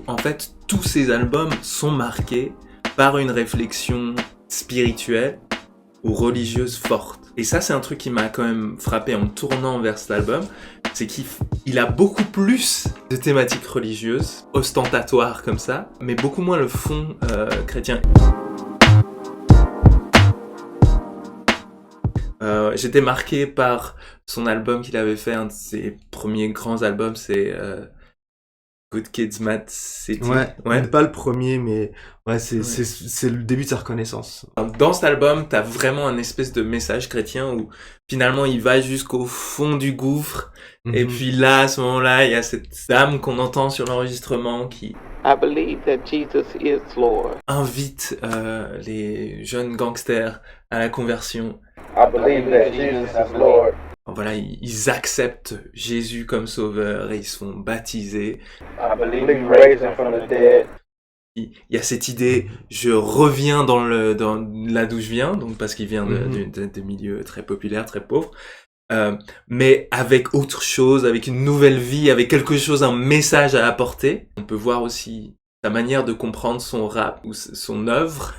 en fait, tous ces albums sont marqués par une réflexion spirituelle ou religieuse forte. Et ça, c'est un truc qui m'a quand même frappé en tournant vers cet album, c'est qu'il a beaucoup plus de thématiques religieuses, ostentatoires comme ça, mais beaucoup moins le fond chrétien. J'étais marqué par son album qu'il avait fait, un de ses premiers grands albums, c'est Good Kids Mad City. Ouais. Pas le premier, mais ouais, c'est le début de sa reconnaissance. Dans cet album, t'as vraiment un espèce de message chrétien où finalement il va jusqu'au fond du gouffre. Et puis là, à ce moment-là, il y a cette dame qu'on entend sur l'enregistrement qui I believe that Jesus is Lord. invite les jeunes gangsters à la conversion. I believe that Jesus is Lord. Voilà, ils acceptent Jésus comme sauveur et ils se font baptiser. I believe he raised him from the dead. Il y a cette idée, je reviens dans là d'où je viens, donc parce qu'il vient de milieux très populaires, très pauvres, mais avec autre chose, avec une nouvelle vie, avec quelque chose, un message à apporter. On peut voir aussi sa manière de comprendre son rap ou son œuvre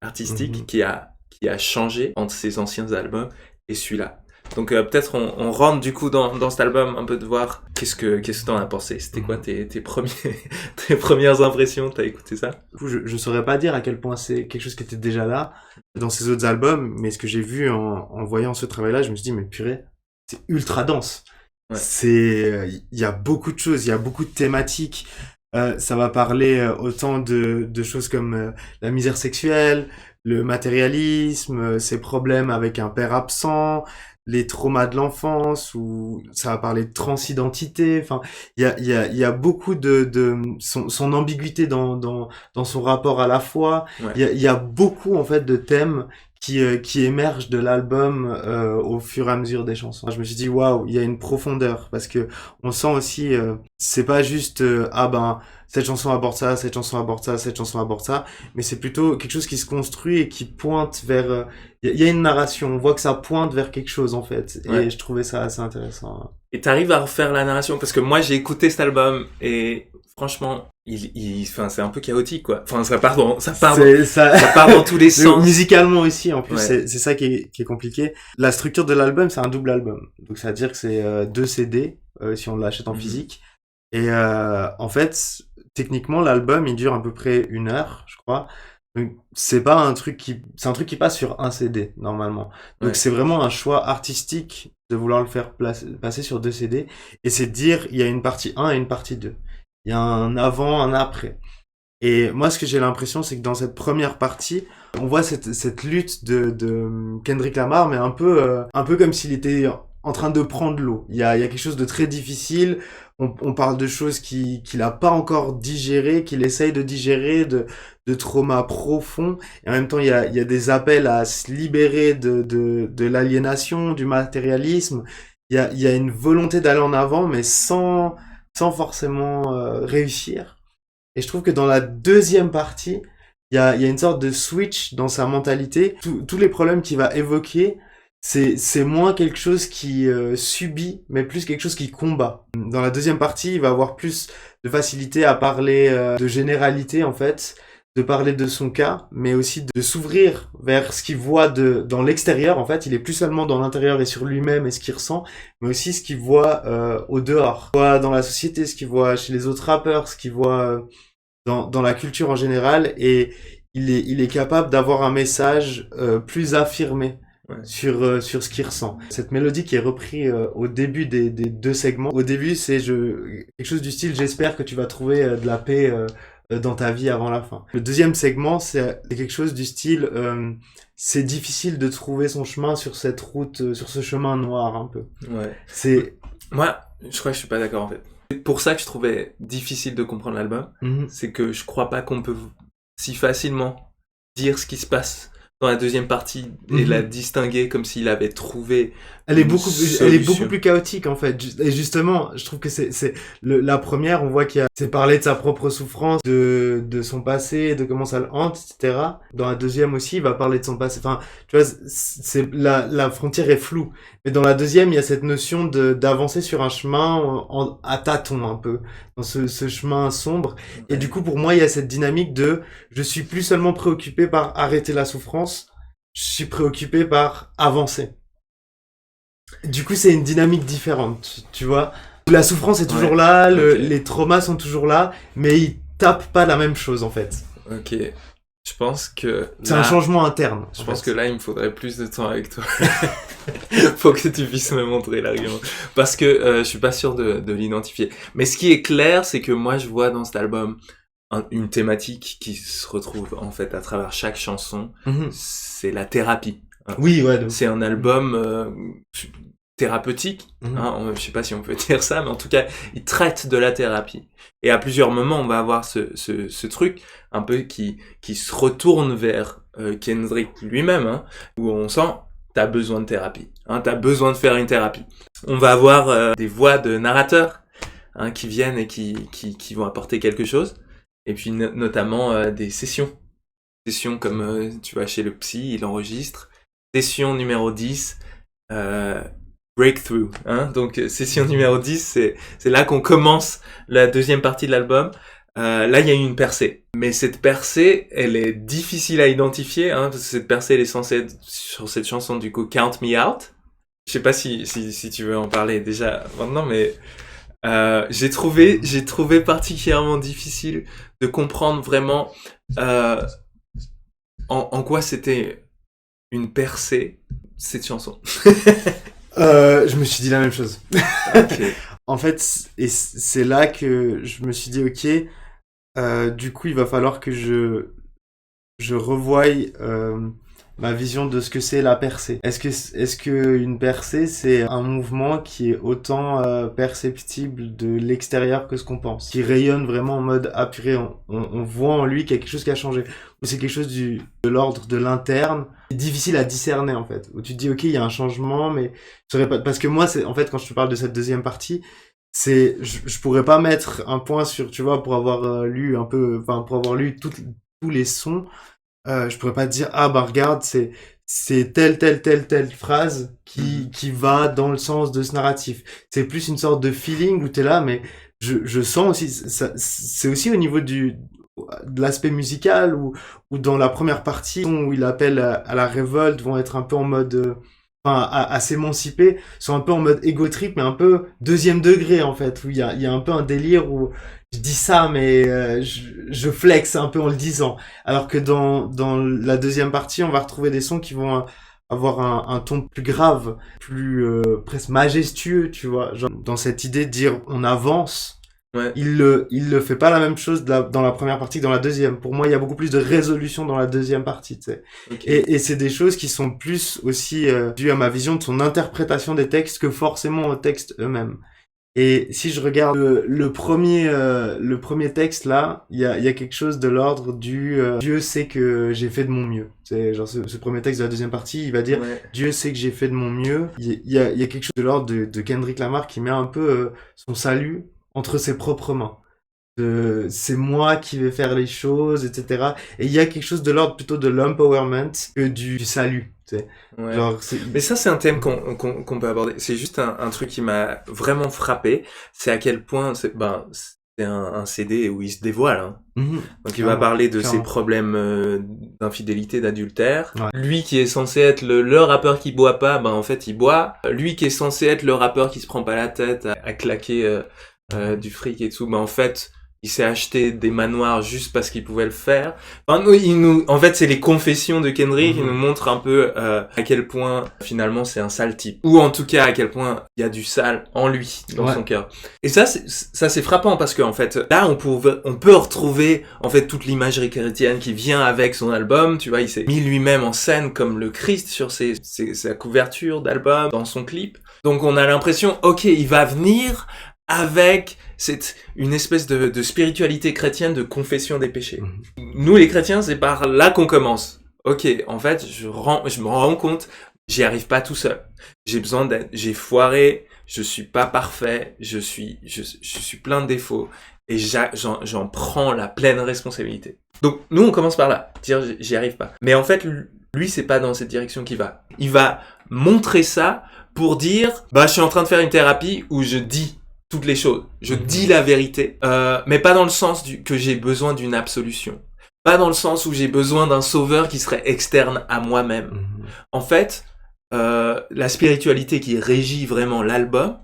artistique qui a changé entre ses anciens albums et celui-là. Donc peut-être on rentre du coup dans cet album un peu de voir qu'est-ce que t'en as pensé. C'était quoi tes premières impressions? T'as écouté ça? Du coup, je saurais pas dire à quel point c'est quelque chose qui était déjà là dans ses autres albums, mais ce que j'ai vu en voyant ce travail-là, je me suis dit mais purée, c'est ultra dense. Ouais. Il y a beaucoup de choses, il y a beaucoup de thématiques. Ça va parler autant de choses comme la misère sexuelle, le matérialisme, ses problèmes avec un père absent, les traumas de l'enfance, ou ça va parler de transidentité. Enfin, il y a beaucoup de son ambiguïté dans son rapport à la foi. Ouais. Il y a beaucoup en fait de thèmes qui émergent de l'album au fur et à mesure des chansons. Je me suis dit waouh, il y a une profondeur parce que on sent aussi c'est pas juste cette chanson aborde ça, cette chanson aborde ça, cette chanson aborde ça, mais c'est plutôt quelque chose qui se construit et qui pointe vers il y a une narration, on voit que ça pointe vers quelque chose en fait. Ouais. Et je trouvais ça assez intéressant. Et t'arrives à refaire la narration parce que moi j'ai écouté cet album et franchement, c'est un peu chaotique, quoi. Enfin, ça part dans tous les sens. Musicalement aussi, en plus, ouais. c'est ça qui est compliqué. La structure de l'album, c'est un double album. Donc, ça veut dire que c'est 2 CD, si on l'achète en physique. Et, en fait, techniquement, l'album, il dure à peu près 1 heure, je crois. Donc, c'est un truc qui passe sur un CD, normalement. Donc, c'est vraiment un choix artistique de vouloir le faire passer sur 2 CD. Et c'est de dire, il y a une partie 1 et une partie 2. Il y a un avant, un après. Et moi, ce que j'ai l'impression, c'est que dans cette première partie, on voit cette lutte de Kendrick Lamar, mais un peu comme s'il était en train de prendre l'eau. Il y a quelque chose de très difficile. On parle de choses qu'il a pas encore digérées, qu'il essaye de digérer, de traumas profonds. Et en même temps, il y a des appels à se libérer de l'aliénation, du matérialisme. Il y a une volonté d'aller en avant, mais sans forcément réussir. Et je trouve que dans la deuxième partie, il y a une sorte de switch dans sa mentalité. Tous les problèmes qu'il va évoquer, c'est moins quelque chose qui subit, mais plus quelque chose qui combat. Dans la deuxième partie, il va avoir plus de facilité à parler de généralité, en fait, de parler de son cas, mais aussi de s'ouvrir vers ce qu'il voit dans l'extérieur. En fait, il est plus seulement dans l'intérieur et sur lui-même et ce qu'il ressent, mais aussi ce qu'il voit au dehors. Ce qu'il voit dans la société, ce qu'il voit chez les autres rappeurs, ce qu'il voit dans la culture en général. Et il est capable d'avoir un message plus affirmé sur ce qu'il ressent. Cette mélodie qui est reprise au début des 2 segments. Au début, c'est quelque chose du style « J'espère que tu vas trouver de la paix dans ta vie avant la fin ». Le deuxième segment, c'est quelque chose du style c'est difficile de trouver son chemin sur cette route, sur ce chemin noir un peu. Ouais. Moi, je crois que je suis pas d'accord en fait. C'est pour ça que je trouvais difficile de comprendre l'album, c'est que je crois pas qu'on peut si facilement dire ce qui se passe dans la deuxième partie et la distinguer comme s'il avait trouvé elle est beaucoup plus chaotique en fait. Et justement, je trouve que la première, on voit c'est parler de sa propre souffrance, de son passé, de comment ça le hante, etc. Dans la deuxième aussi, il va parler de son passé. Enfin, tu vois, la frontière est floue. Mais dans la deuxième, il y a cette notion d'avancer sur un chemin à tâtons un peu, dans ce chemin sombre. Et du coup, pour moi, il y a cette dynamique je suis plus seulement préoccupé par arrêter la souffrance, je suis préoccupé par avancer. Du coup, c'est une dynamique différente, tu vois. La souffrance est toujours là, les traumas sont toujours là, mais ils tapent pas la même chose, en fait. Ok. Je pense que... C'est un changement interne. Je pense que là, il me faudrait plus de temps avec toi. Faut que tu puisses me montrer l'argument. Parce que je suis pas sûr de l'identifier. Mais ce qui est clair, c'est que moi, je vois dans cet album une thématique qui se retrouve, en fait, à travers chaque chanson. C'est la thérapie. Oui, ouais. Donc... C'est un album thérapeutique. Je sais pas si on peut dire ça, mais en tout cas, il traite de la thérapie. Et à plusieurs moments, on va avoir ce truc un peu qui se retourne vers Kendrick lui-même, où on sent t'as besoin de thérapie, t'as besoin de faire une thérapie. On va avoir des voix de narrateurs qui viennent et qui vont apporter quelque chose. Et puis notamment des sessions comme tu vas chez le psy, il enregistre. Session numéro 10, Breakthrough. Donc session numéro 10, c'est là qu'on commence la deuxième partie de l'album. Là, il y a eu une percée. Mais cette percée, elle est difficile à identifier, parce que cette percée, elle est censée être sur cette chanson, du coup, Count Me Out. Je sais pas si tu veux en parler déjà maintenant, mais j'ai trouvé particulièrement difficile de comprendre vraiment en quoi c'était une percée, cette chanson. Je me suis dit la même chose. Okay. En fait, et c'est là que je me suis dit, ok, du coup, il va falloir que je revoie ma vision de ce que c'est la percée. Est-ce que une percée, c'est un mouvement qui est autant perceptible de l'extérieur que ce qu'on pense, qui rayonne vraiment en mode apuré, on voit en lui quelque chose qui a changé, ou c'est quelque chose de l'ordre de l'interne, difficile à discerner en fait, où tu te dis ok, il y a un changement, mais je saurais pas, parce que moi, c'est en fait quand je te parle de cette deuxième partie, je pourrais pas mettre un point sur, tu vois, pour avoir lu un peu, enfin pour avoir lu tous les sons. Je pourrais pas te dire regarde, c'est telle phrase qui va dans le sens de ce narratif. C'est plus une sorte de feeling où t'es là, mais je sens aussi ça, c'est aussi au niveau de l'aspect musical où dans la première partie où il appelle à la révolte, vont être un peu en mode à s'émanciper, sont un peu en mode ego trip, mais un peu deuxième degré en fait, où il y a un peu un délire où je dis ça, mais je flex un peu en le disant. Alors que dans la deuxième partie, on va retrouver des sons qui vont avoir un ton plus grave, plus presque majestueux, tu vois. Genre, dans cette idée de dire on avance, il le fait pas la même chose dans la première partie que dans la deuxième. Pour moi, il y a beaucoup plus de résolution dans la deuxième partie, tu sais. Okay. Et c'est des choses qui sont plus aussi dues à ma vision de son interprétation des textes que forcément aux textes eux-mêmes. Et si je regarde le premier texte là, il y a quelque chose de l'ordre du Dieu sait que j'ai fait de mon mieux. C'est genre ce premier texte de la deuxième partie, il va dire Dieu sait que j'ai fait de mon mieux. Il y a quelque chose de l'ordre de Kendrick Lamar qui met un peu son salut entre ses propres mains. C'est moi qui vais faire les choses, etc. Et il y a quelque chose de l'ordre plutôt de l'empowerment que du salut. Genre, mais ça, c'est un thème qu'on peut aborder. C'est juste un truc qui m'a vraiment frappé. C'est à quel point c'est un CD où il se dévoile. Donc il va parler de ses problèmes d'infidélité, d'adultère. Lui qui est censé être le rappeur qui boit pas, en fait il boit. Lui qui est censé être le rappeur qui se prend pas la tête à claquer du fric et tout, en fait il s'est acheté des manoirs juste parce qu'il pouvait le faire. En fait, c'est les confessions de Kendrick qui nous montrent un peu à quel point finalement c'est un sale type, ou en tout cas à quel point il y a du sale en lui, dans son cœur. Et ça c'est frappant parce que en fait là on peut retrouver en fait toute l'imagerie chrétienne qui vient avec son album. Tu vois, il s'est mis lui-même en scène comme le Christ sur sa couverture d'album, dans son clip. Donc on a l'impression, ok, il va venir avec une espèce de spiritualité chrétienne de confession des péchés. Nous les chrétiens, c'est par là qu'on commence. ok, en fait, je me rends compte, j'y arrive pas tout seul. J'ai besoin d'aide, j'ai foiré, je suis pas parfait, je suis plein de défauts, et j'en prends la pleine responsabilité. Donc, nous, on commence par là, dire j'y arrive pas. Mais en fait, lui, c'est pas dans cette direction qu'il va. Il va montrer ça pour dire, je suis en train de faire une thérapie où je dis toutes les choses. Je dis la vérité, mais pas dans le sens que j'ai besoin d'une absolution. Pas dans le sens où j'ai besoin d'un sauveur qui serait externe à moi-même. En fait, la spiritualité qui régit vraiment l'album,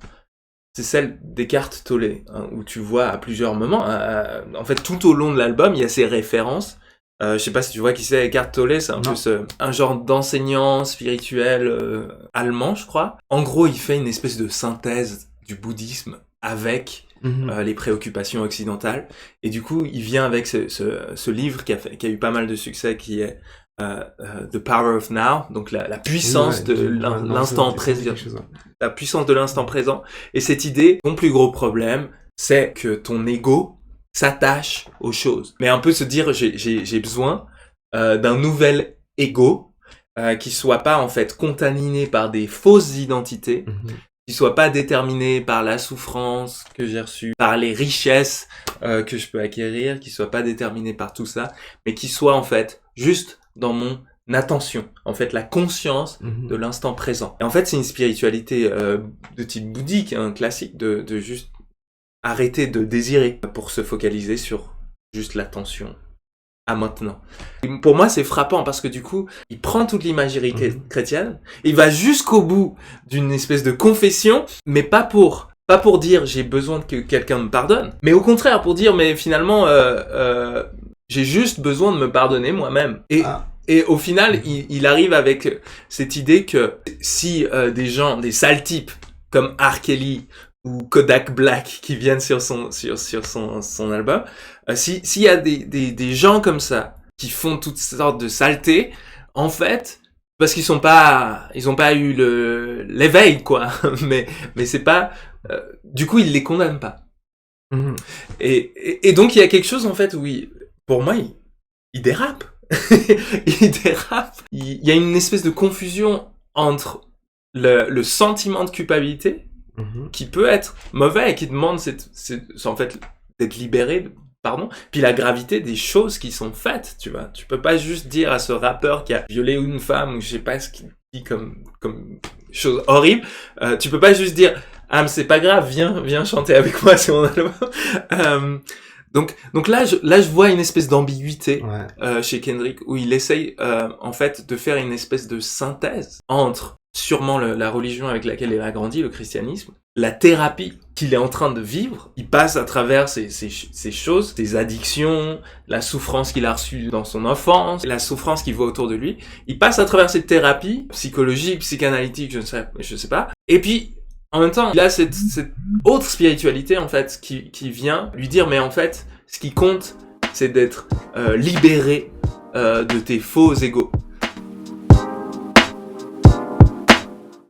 c'est celle d'Eckhart Tolle, hein, où tu vois à plusieurs moments, en fait tout au long de l'album, il y a ces références. Je sais pas si tu vois qui c'est, Eckhart Tolle, c'est un peu un genre d'enseignant spirituel allemand, je crois. En gros, il fait une espèce de synthèse du bouddhisme avec les préoccupations occidentales. Et du coup, il vient avec ce livre qui a eu pas mal de succès, qui est The Power of Now, donc la puissance de l'instant présent. La puissance de l'instant présent. Et cette idée, ton plus gros problème, c'est que ton ego s'attache aux choses. Mais un peu se dire, j'ai besoin d'un nouvel ego qui soit pas en fait contaminé par des fausses identités, qui soit pas déterminé par la souffrance que j'ai reçue, par les richesses que je peux acquérir, qui soit pas déterminé par tout ça, mais qui soit en fait juste dans mon attention, en fait la conscience de l'instant présent. Et en fait c'est une spiritualité de type bouddhique, classique, de juste arrêter de désirer pour se focaliser sur juste l'attention à maintenant. Et pour moi c'est frappant parce que du coup il prend toute l'imagerie chrétienne, il va jusqu'au bout d'une espèce de confession, mais pas pour dire j'ai besoin que quelqu'un me pardonne, mais au contraire pour dire mais finalement j'ai juste besoin de me pardonner moi-même. Et au final, il arrive avec cette idée que si des gens, des sales types comme R. Kelly ou Kodak Black qui viennent sur son album, s'il y a des gens comme ça qui font toutes sortes de saletés, en fait, parce qu'ils ont pas eu l'éveil quoi, mais c'est pas, du coup ils les condamnent pas. Et donc il y a quelque chose en fait où pour moi il dérape. Il dérape. Il y a une espèce de confusion entre le sentiment de culpabilité qui peut être mauvais et qui demande en fait d'être libéré, puis la gravité des choses qui sont faites, tu vois. Tu peux pas juste dire à ce rappeur qui a violé une femme ou je sais pas ce qu'il dit comme chose horrible, tu peux pas juste dire mais c'est pas grave, viens chanter avec moi sur mon album. Donc là je vois une espèce d'ambiguïté chez Kendrick où il essaye en fait de faire une espèce de synthèse entre sûrement la religion avec laquelle il a grandi, le christianisme, la thérapie qu'il est en train de vivre. Il passe à travers ces choses, ces addictions, la souffrance qu'il a reçue dans son enfance, la souffrance qu'il voit autour de lui. Il passe à travers cette thérapie psychologique, psychanalytique, je sais pas. Et puis en même temps, il a cette autre spiritualité en fait qui vient lui dire mais en fait, ce qui compte, c'est d'être libéré de tes faux égos.